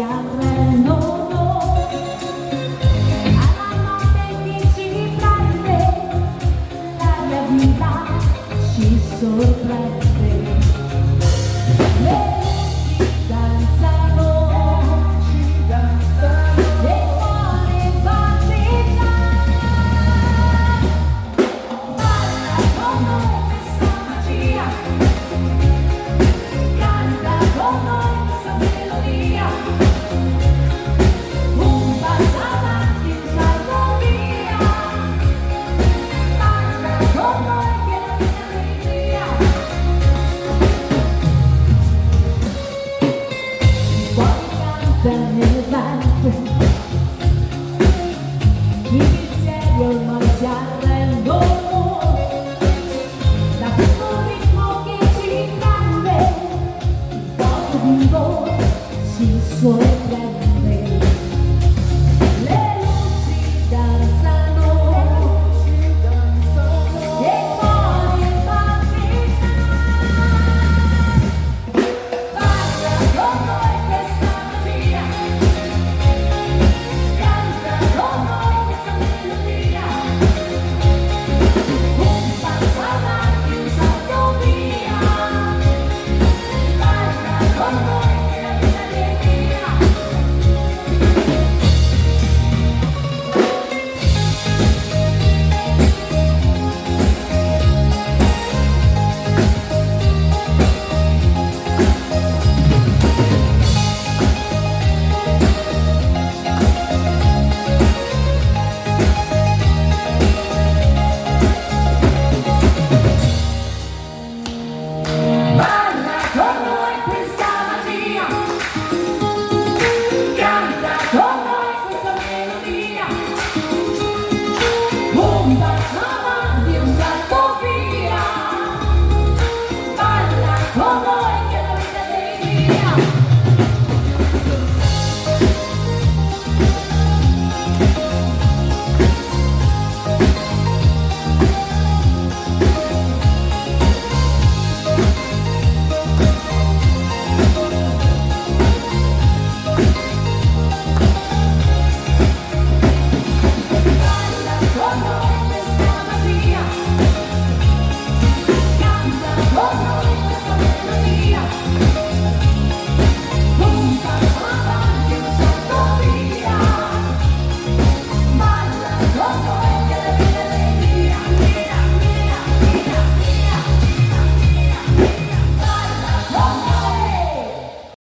si arrendono alla notte che ci prende, l'aria viva ci sorprende. Le luci danzano, e il cuore batterà. Balla con noi questa magia, canta con noi questa melodia, un passo avanti, un salto via, balla con noi che la vita è allegria. Fuori canta nel vento, i pensieri ormai si arrendono.